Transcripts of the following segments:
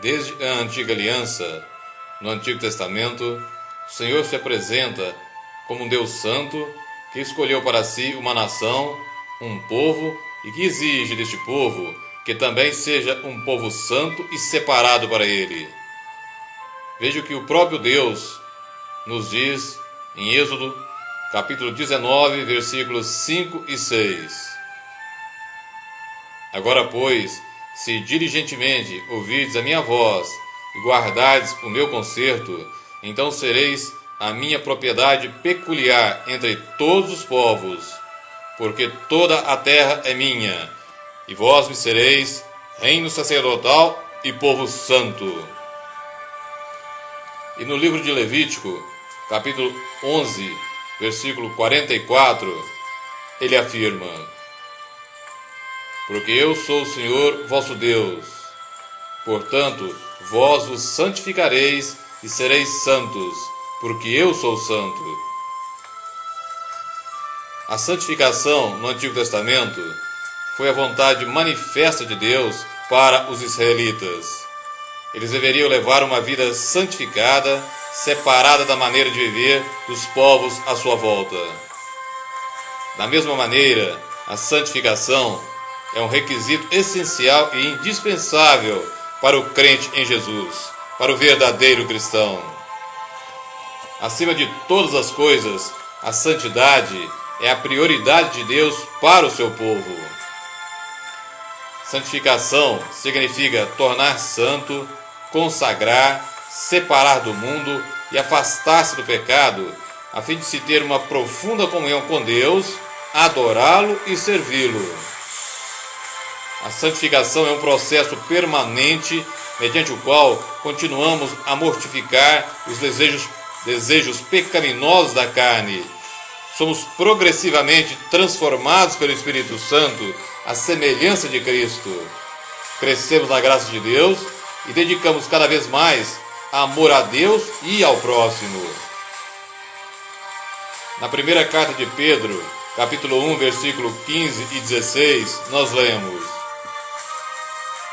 Desde a antiga aliança, no Antigo Testamento, o Senhor se apresenta como um Deus santo que escolheu para si uma nação, um povo, e que exige deste povo que também seja um povo santo e separado para Ele. Veja o que o próprio Deus nos diz em Êxodo, capítulo 19, versículos 5 e 6. Agora, pois, se diligentemente ouvirdes a minha voz e guardardes o meu concerto, então sereis a minha propriedade peculiar entre todos os povos, porque toda a terra é minha, e vós me sereis reino sacerdotal e povo santo. E no livro de Levítico, capítulo 11, versículo 44, ele afirma: porque eu sou o Senhor vosso Deus, portanto, vós vos santificareis e sereis santos, porque eu sou santo. A santificação no Antigo Testamento foi a vontade manifesta de Deus para os israelitas. Eles deveriam levar uma vida santificada, separada da maneira de viver dos povos à sua volta. Da mesma maneira, a santificação é um requisito essencial e indispensável para o crente em Jesus, para o verdadeiro cristão. Acima de todas as coisas, a santidade é a prioridade de Deus para o seu povo. Santificação significa tornar santo, consagrar, separar do mundo e afastar-se do pecado, a fim de se ter uma profunda comunhão com Deus, adorá-lo e servi-lo. A santificação é um processo permanente, mediante o qual continuamos a mortificar os desejos pecaminosos da carne. Somos progressivamente transformados pelo Espírito Santo à semelhança de Cristo. Crescemos na graça de Deus e dedicamos cada vez mais amor a Deus e ao próximo. Na primeira carta de Pedro, capítulo 1, versículo 15 e 16, nós lemos: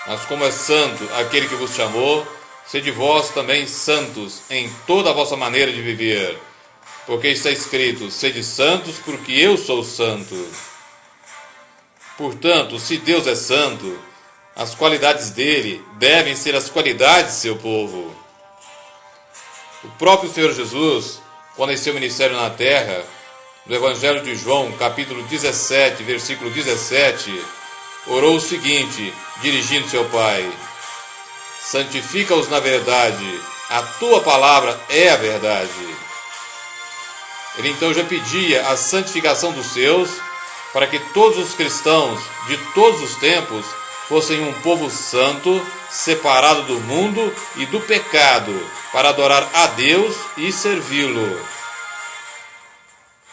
mas como é santo aquele que vos chamou, sede vós também santos em toda a vossa maneira de viver, porque está escrito: sede santos, porque eu sou santo. Portanto, se Deus é santo, as qualidades dele devem ser as qualidades de seu povo. O próprio Senhor Jesus, quando em seu ministério na terra, no Evangelho de João, capítulo 17, versículo 17, orou o seguinte, dirigindo-se ao Pai: santifica-os na verdade, a tua palavra é a verdade. Ele então já pedia a santificação dos seus, para que todos os cristãos de todos os tempos fossem um povo santo, separado do mundo e do pecado, para adorar a Deus e servi-lo.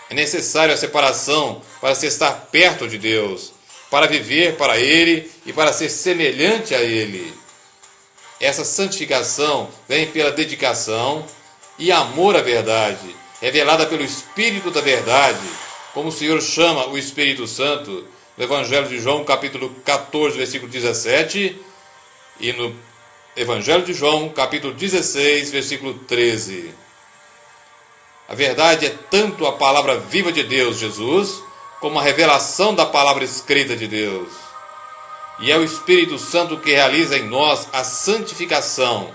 É necessário a separação para se estar perto de Deus, para viver para Ele e para ser semelhante a Ele. Essa santificação vem pela dedicação e amor à verdade, revelada pelo Espírito da verdade, como o Senhor chama o Espírito Santo no Evangelho de João, capítulo 14, versículo 17, e no Evangelho de João, capítulo 16, versículo 13. A verdade é tanto a palavra viva de Deus, Jesus, como a revelação da palavra escrita de Deus. E é o Espírito Santo que realiza em nós a santificação,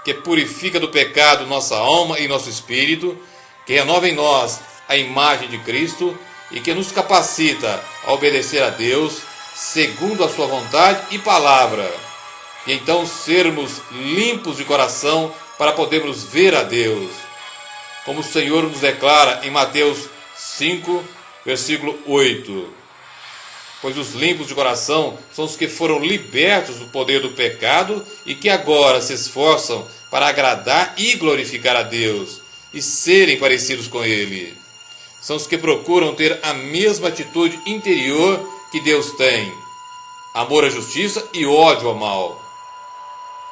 que purifica do pecado nossa alma e nosso espírito, que renova em nós a imagem de Cristo e que nos capacita a obedecer a Deus segundo a sua vontade e palavra, e então sermos limpos de coração para podermos ver a Deus, como o Senhor nos declara em Mateus 5, versículo 8. Pois os limpos de coração são os que foram libertos do poder do pecado e que agora se esforçam para agradar e glorificar a Deus e serem parecidos com Ele. São os que procuram ter a mesma atitude interior que Deus tem: amor à justiça e ódio ao mal.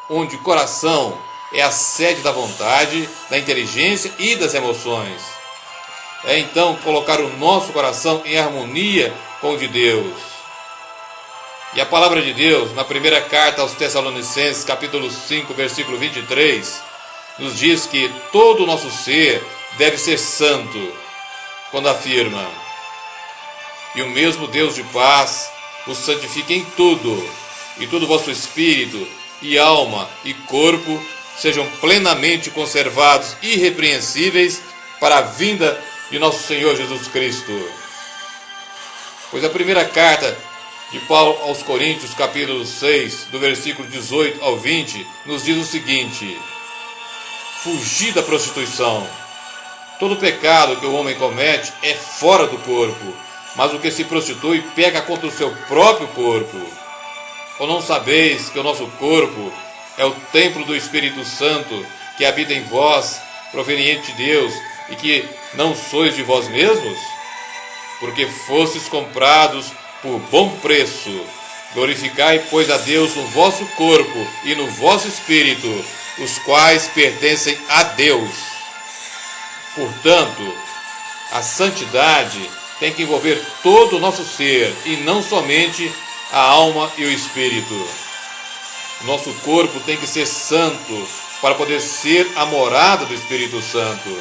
Onde o coração é a sede da vontade, da inteligência e das emoções. É então colocar o nosso coração em harmonia com o de Deus. E a palavra de Deus, na primeira carta aos Tessalonicenses, capítulo 5, versículo 23, nos diz que todo o nosso ser deve ser santo, quando afirma: e o mesmo Deus de paz vos santifique em tudo, e todo o vosso espírito, e alma, e corpo sejam plenamente conservados irrepreensíveis para a vinda de nosso Senhor Jesus Cristo. Pois a primeira carta de Paulo aos Coríntios, capítulo 6, do versículo 18 ao 20, nos diz o seguinte: fugir da prostituição. Todo pecado que o homem comete é fora do corpo, mas o que se prostitui peca contra o seu próprio corpo. Ou não sabeis que o nosso corpo é o templo do Espírito Santo, que habita em vós, proveniente de Deus, e que não sois de vós mesmos? Porque fostes comprados por bom preço. Glorificai, pois, a Deus no vosso corpo e no vosso espírito, os quais pertencem a Deus. Portanto, a santidade tem que envolver todo o nosso ser, e não somente a alma e o espírito. Nosso corpo tem que ser santo para poder ser a morada do Espírito Santo.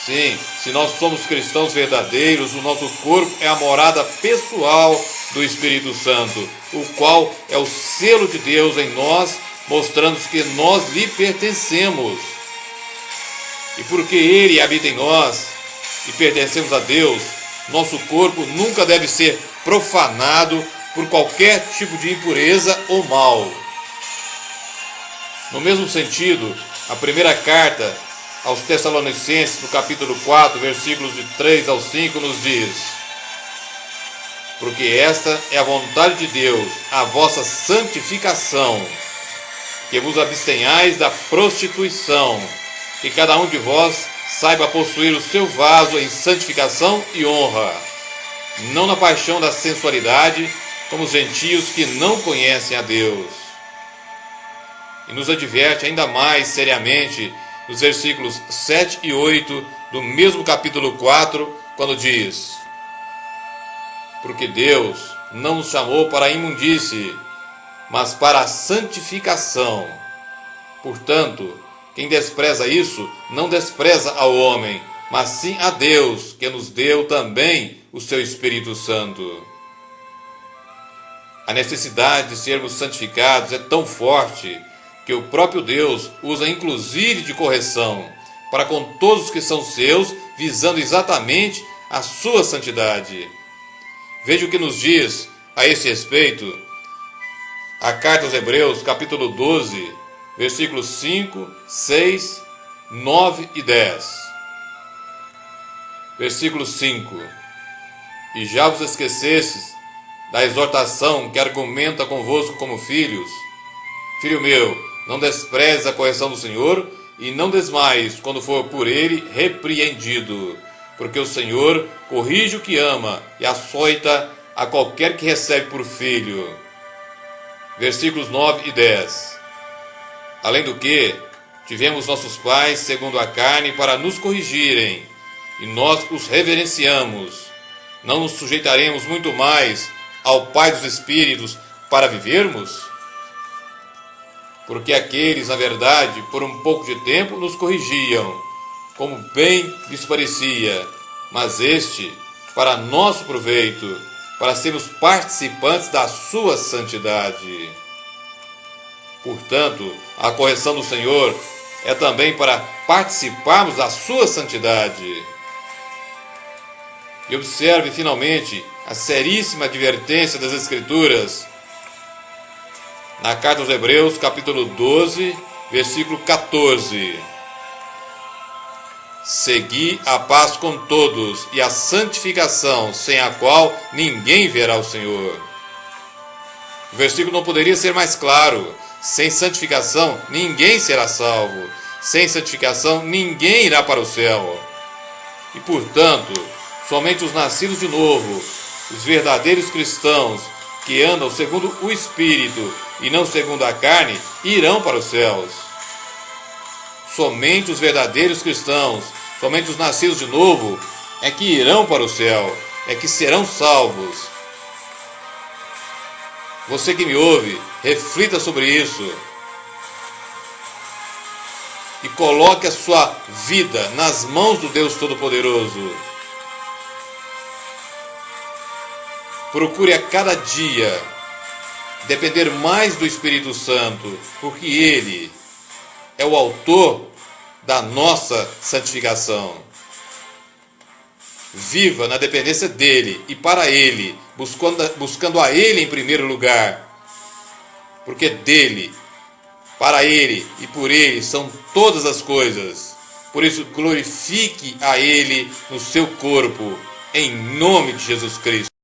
Sim, se nós somos cristãos verdadeiros, o nosso corpo é a morada pessoal do Espírito Santo, o qual é o selo de Deus em nós, mostrando que nós lhe pertencemos. E porque Ele habita em nós e pertencemos a Deus, nosso corpo nunca deve ser profanado por qualquer tipo de impureza ou mal. No mesmo sentido, a primeira carta aos Tessalonicenses, no capítulo 4, versículos de 3 ao 5, nos diz: porque esta é a vontade de Deus, a vossa santificação, que vos abstenhais da prostituição, que cada um de vós saiba possuir o seu vaso em santificação e honra, não na paixão da sensualidade, como os gentios que não conhecem a Deus. E nos adverte ainda mais seriamente nos versículos 7 e 8 do mesmo capítulo 4, quando diz: porque Deus não nos chamou para a imundície, mas para a santificação. Portanto, quem despreza isso, não despreza ao homem, mas sim a Deus, que nos deu também o seu Espírito Santo. A necessidade de sermos santificados é tão forte que o próprio Deus usa inclusive de correção para com todos os que são seus, visando exatamente a sua santidade. Veja o que nos diz a esse respeito a carta aos Hebreus, capítulo 12, versículos 5, 6, 9 e 10. Versículo 5: e já vos esquecestes da exortação que argumenta convosco como filhos. Filho meu, não desprezes a correção do Senhor, e não desmaies quando for por ele repreendido, porque o Senhor corrige o que ama e açoita a qualquer que recebe por filho. Versículos 9 e 10. Além do que, tivemos nossos pais segundo a carne para nos corrigirem, e nós os reverenciamos. Não nos sujeitaremos muito mais ao Pai dos Espíritos para vivermos? Porque aqueles, na verdade, por um pouco de tempo nos corrigiam, como bem lhes parecia, mas este, para nosso proveito, para sermos participantes da sua santidade. Portanto, a correção do Senhor é também para participarmos da sua santidade. E observe, finalmente, a seríssima advertência das Escrituras na carta aos Hebreus, capítulo 12, versículo 14. Segui a paz com todos e a santificação, sem a qual ninguém verá o Senhor. O versículo não poderia ser mais claro. Sem santificação, ninguém será salvo. Sem santificação, ninguém irá para o céu. E, portanto, somente os nascidos de novo, os verdadeiros cristãos, que andam segundo o Espírito e não segundo a carne, irão para os céus. Somente os verdadeiros cristãos, somente os nascidos de novo, é que irão para o céu, é que serão salvos. Você que me ouve, reflita sobre isso. E coloque a sua vida nas mãos do Deus Todo-Poderoso. Procure a cada dia depender mais do Espírito Santo, porque Ele é o autor da nossa santificação. Viva na dependência dEle e para Ele, buscando a Ele em primeiro lugar, porque dEle, para Ele e por Ele são todas as coisas. Por isso, glorifique a Ele no seu corpo, em nome de Jesus Cristo.